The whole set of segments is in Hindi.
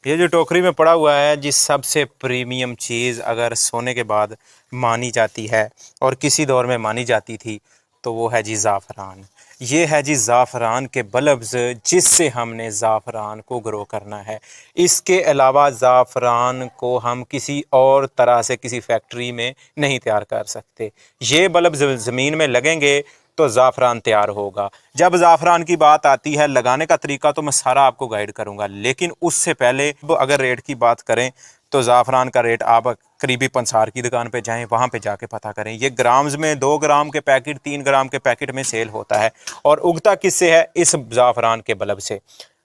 ये जो टोकरी में पड़ा हुआ है जी, सबसे प्रीमियम चीज़ अगर सोने के बाद मानी जाती है और किसी दौर में मानी जाती थी तो वो है जी ज़ाफ़रान। ये है जी ज़ाफ़रान के बल्ब्स, जिससे हमने ज़ाफ़रान को ग्रो करना है। इसके अलावा ज़ाफ़रान को हम किसी और तरह से किसी फैक्ट्री में नहीं तैयार कर सकते। ये बल्ब ज़मीन में लगेंगे तो ज़ाफ़रान तैयार होगा। जब ज़ाफ़रान की बात आती है, लगाने का तरीका तो मैं सारा आपको गाइड करूंगा, लेकिन उससे पहले अगर रेट की बात करें तो ज़ाफ़रान का रेट आप करीबी पंसार की दुकान पे जाएं, वहाँ पे जाके पता करें। ये ग्राम्स में 2 ग्राम के पैकेट, 3 ग्राम के पैकेट में सेल होता है। और उगता किससे है? इस ज़ाफ़रान के बल्ब से।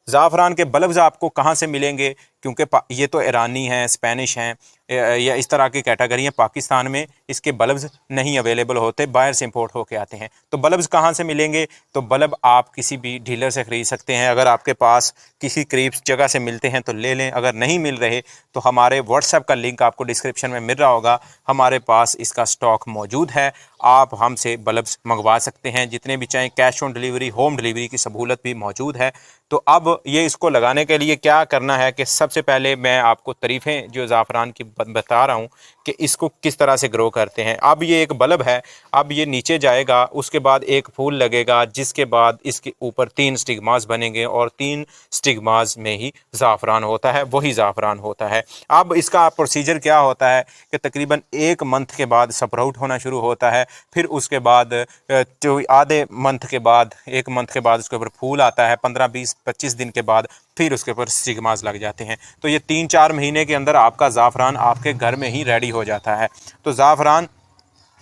ज़ाफ़रान के बल्ब्स आपको कहाँ से मिलेंगे? क्योंकि ये तो ईरानी हैं, स्पेनिश हैं या इस तरह की कैटेगरी हैं। पाकिस्तान में इसके बल्ब्स नहीं अवेलेबल होते, बाहर से इंपोर्ट होके आते हैं। तो बल्ब्स कहाँ से मिलेंगे? तो बल्ब आप किसी भी डीलर से ख़रीद सकते हैं। अगर आपके पास किसी करीब जगह से मिलते हैं तो ले लें, अगर नहीं मिल रहे तो हमारे व्हाट्सएप का लिंक आपको डिस्क्रिप्शन में मिल रहा होगा। हमारे पास इसका स्टॉक मौजूद है, आप हमसे बल्ब्स मंगवा सकते हैं जितने भी चाहें। Cash on delivery, home delivery की सहूलत भी मौजूद है। तो अब ये इसको लगाने के लिए क्या करना है कि सबसे पहले मैं आपको तरीफ़ें जो ज़ाफ़रान की बता रहा हूँ कि इसको किस तरह से ग्रो करते हैं। अब ये एक बल्ब है, अब ये नीचे जाएगा, उसके बाद एक फूल लगेगा, जिसके बाद इसके ऊपर 3 स्टिग्मास बनेंगे और 3 स्टिग्मास में ही ज़ाफ़रान होता है, वही ज़ाफ़रान होता है। अब इसका प्रोसीजर क्या होता है कि तकरीबन 1 मंथ के बाद स्प्राउट होना शुरू होता है। फिर उसके बाद जो आधे मंथ के बाद, 1 मंथ के बाद उसके ऊपर फूल आता है। 15, 20, 25 दिन के बाद फिर उसके ऊपर स्टिग्मास लग जाते हैं। तो ये 3-4 महीने के अंदर आपका ज़ाफ़रान आपके घर में ही रेडी हो जाता है। तो ज़ाफ़रान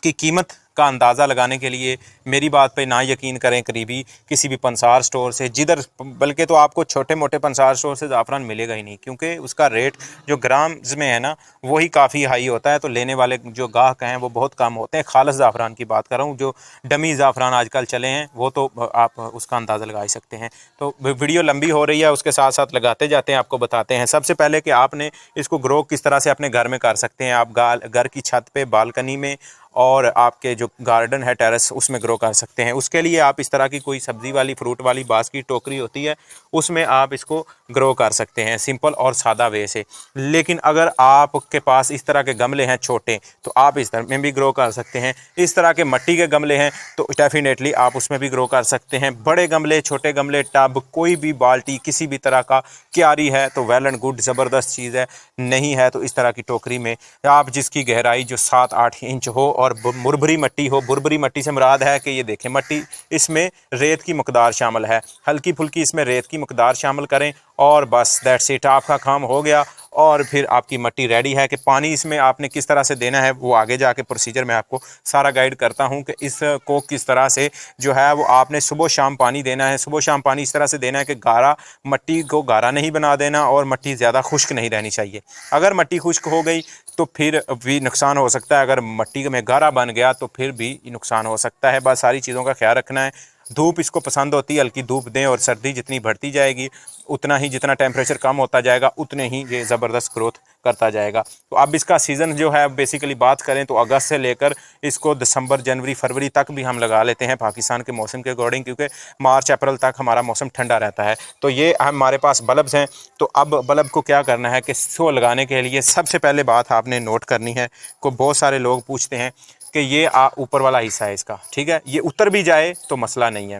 की कीमत का अंदाज़ा लगाने के लिए मेरी बात पे ना यकीन करें, करीबी किसी भी पंसार स्टोर से, जिधर बल्कि तो आपको छोटे मोटे पंसार स्टोर से ज़ाफ़रान मिलेगा ही नहीं, क्योंकि उसका रेट जो ग्राम्स में है ना वही काफ़ी हाई होता है। तो लेने वाले जो गाहक हैं वो बहुत कम होते हैं। खालिस ज़ाफ़रान की बात कर रहा हूँ, जो डमी ज़ाफ़रान आजकल चले हैं वो तो आप उसका अंदाज़ा लगा ही सकते हैं। तो वीडियो लंबी हो रही है, उसके साथ साथ लगाते जाते हैं, आपको बताते हैं। सबसे पहले कि आपने इसको ग्रो किस तरह से अपने घर में कर सकते हैं। आप घर की छत पे, बालकनी में और आपके जो गार्डन है टेरेस, उसमें ग्रो कर सकते हैं। उसके लिए आप इस तरह की कोई सब्ज़ी वाली, फ्रूट वाली बाँस की टोकरी होती है, उसमें आप इसको ग्रो कर सकते हैं सिंपल और सादा वे से। लेकिन अगर आपके पास इस तरह के गमले हैं छोटे, तो आप इस तरह में भी ग्रो कर सकते हैं। इस तरह के मिट्टी के गमले हैं तो डेफिनेटली आप उसमें भी ग्रो कर सकते हैं। बड़े गमले, छोटे गमले, टब, कोई भी बाल्टी, किसी भी तरह का क्यारी है तो वेल एंड गुड, ज़बरदस्त चीज़ है। नहीं है तो इस तरह की टोकरी में आप, जिसकी गहराई जो 7-8 इंच हो और मुरभरी मिट्टी हो। मुरभरी मिट्टी से मुराद है कि ये देखें मिट्टी, इसमें रेत की मकदार शामिल है, हल्की फुल्की इसमें रेत की मकदार शामिल करें और बस दैट्स इट, आपका काम हो गया। और फिर आपकी मिट्टी रेडी है। कि पानी इसमें आपने किस तरह से देना है वो आगे जाके प्रोसीजर मैं आपको सारा गाइड करता हूँ कि इसको किस तरह से जो है वो आपने सुबह शाम पानी देना है। सुबह शाम पानी इस तरह से देना है कि गारा, मिट्टी को गारा नहीं बना देना और मिट्टी ज़्यादा खुश्क नहीं रहनी चाहिए। अगर मिट्टी खुश्क हो गई तो फिर भी नुकसान हो सकता है, अगर मिट्टी में गारा बन गया तो फिर भी नुकसान हो सकता है। बस सारी चीज़ों का ख्याल रखना है। धूप इसको पसंद होती है, हल्की धूप दें, और सर्दी जितनी बढ़ती जाएगी उतना ही, जितना टेम्परेचर कम होता जाएगा उतने ही ये ज़बरदस्त ग्रोथ करता जाएगा। तो अब इसका सीज़न जो है बेसिकली बात करें तो अगस्त से लेकर इसको दिसंबर, जनवरी, फरवरी तक भी हम लगा लेते हैं पाकिस्तान के मौसम के अकॉर्डिंग, क्योंकि मार्च अप्रैल तक हमारा मौसम ठंडा रहता है। तो ये हमारे पास बल्ब्स हैं। तो अब बल्ब को क्या करना है कि इसको लगाने के लिए सबसे पहले बात आपने नोट करनी है। को बहुत सारे लोग पूछते हैं कि ये ऊपर वाला हिस्सा है इसका, ठीक है, ये उतर भी जाए तो मसला नहीं है,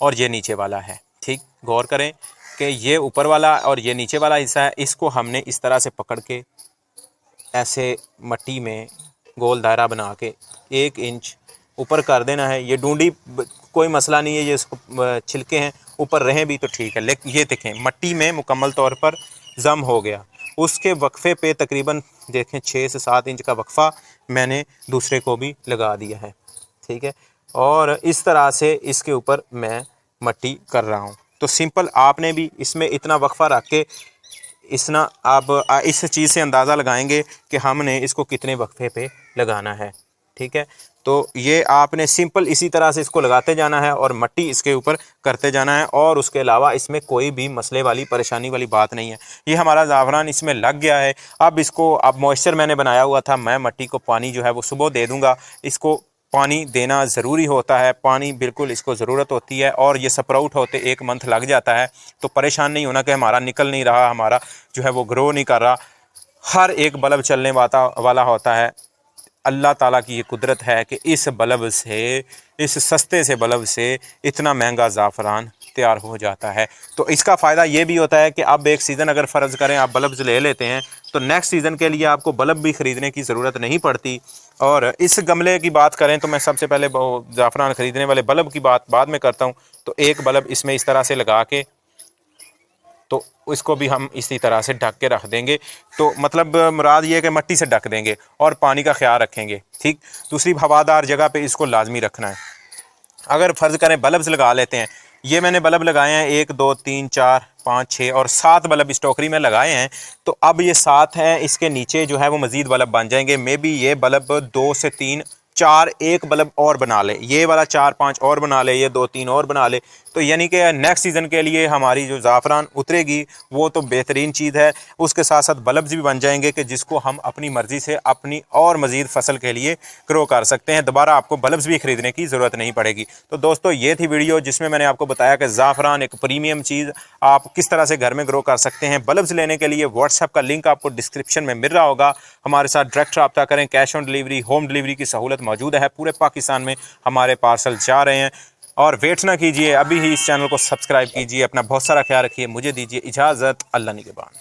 और ये नीचे वाला है, ठीक। गौर करें कि ये ऊपर वाला और ये नीचे वाला हिस्सा है, इसको हमने इस तरह से पकड़ के ऐसे मिट्टी में गोल दायरा बना के 1 इंच ऊपर कर देना है। ये डूंडी कोई मसला नहीं है, ये इसको छिलके हैं ऊपर रहें भी तो ठीक है। लेकिन ये देखें मिट्टी में मुकम्मल तौर पर जम हो गया। उसके वक्फे पे तकरीबन देखें 6 से 7 इंच का वक्फा मैंने दूसरे को भी लगा दिया है, ठीक है। और इस तरह से इसके ऊपर मैं मिट्टी कर रहा हूँ। तो सिंपल आपने भी इसमें इतना वक्फा रख के इसना आप इस चीज़ से अंदाज़ा लगाएंगे कि हमने इसको कितने वक्फे पे लगाना है, ठीक है। तो ये आपने सिंपल इसी तरह से इसको लगाते जाना है और मिट्टी इसके ऊपर करते जाना है, और उसके अलावा इसमें कोई भी मसले वाली, परेशानी वाली बात नहीं है। ये हमारा ज़ाफ़रान इसमें लग गया है। अब इसको, अब मॉइस्चर मैंने बनाया हुआ था, मैं मिट्टी को पानी जो है वो सुबह दे दूँगा। इसको पानी देना ज़रूरी होता है, पानी बिल्कुल इसको ज़रूरत होती है। और ये स्प्राउट होते 1 मंथ लग जाता है, तो परेशान नहीं होना कि हमारा निकल नहीं रहा, हमारा जो है वो ग्रो नहीं कर रहा। हर एक बल्ब चलने वाला होता है। अल्लाह ताला की ये कुदरत है कि इस बल्ब से, इस सस्ते से बल्ब से इतना महंगा ज़ाफ़रान तैयार हो जाता है। तो इसका फ़ायदा ये भी होता है कि अब एक सीज़न अगर फ़र्ज़ करें आप बल्ब ले लेते हैं तो नेक्स्ट सीज़न के लिए आपको बल्ब भी ख़रीदने की ज़रूरत नहीं पड़ती। और इस गमले की बात करें तो मैं सबसे पहले ज़ाफ़रान ख़रीदने वाले बल्ब की बात बाद में करता हूँ। तो एक बल्ब इसमें इस तरह से लगा के, तो इसको भी हम इसी तरह से ढक के रख देंगे। तो मतलब मुराद ये है कि मिट्टी से ढक देंगे और पानी का ख्याल रखेंगे, ठीक। दूसरी, हवादार जगह पे इसको लाजमी रखना है। अगर फ़र्ज़ करें बल्ब्स लगा लेते हैं, ये मैंने बल्ब लगाए हैं 1 2 3 4 5 6 और 7 बल्ब इस टोकरी में लगाए हैं। तो अब ये 7 हैं, इसके नीचे जो है वो मज़ीद बल्ब बन जाएंगे। मे बी ये बल्ब 2 से 3 4 एक बल्ब और बना ले, ये वाला 4 5 और बना ले, ये 2 3 और बना ले। तो यानी कि नेक्स्ट सीज़न के लिए हमारी जो ज़ाफ़रान उतरेगी वो तो बेहतरीन चीज़ है। उसके साथ साथ बल्ब्स भी बन जाएंगे कि जिसको हम अपनी मर्ज़ी से अपनी और मज़ीद फसल के लिए ग्रो कर सकते हैं। दोबारा आपको बल्ब्स भी ख़रीदने की ज़रूरत नहीं पड़ेगी। तो दोस्तों ये थी वीडियो जिसमें मैंने आपको बताया कि ज़ाफ़रान एक प्रीमियम चीज़ आप किस तरह से घर में ग्रो कर सकते हैं। बल्ब्स लेने के लिए व्हाट्सएप का लिंक आपको डिस्क्रिप्शन में मिल रहा होगा। हमारे साथ डायरेक्ट रब्ता करें। Cash on delivery, home delivery की सहूलत मौजूद है। पूरे पाकिस्तान में हमारे पार्सल जा रहे हैं। और वेट ना कीजिए, अभी ही इस चैनल को सब्सक्राइब कीजिए। अपना बहुत सारा ख्याल रखिए। मुझे दीजिए इजाज़त। अल्लाह निगहबान।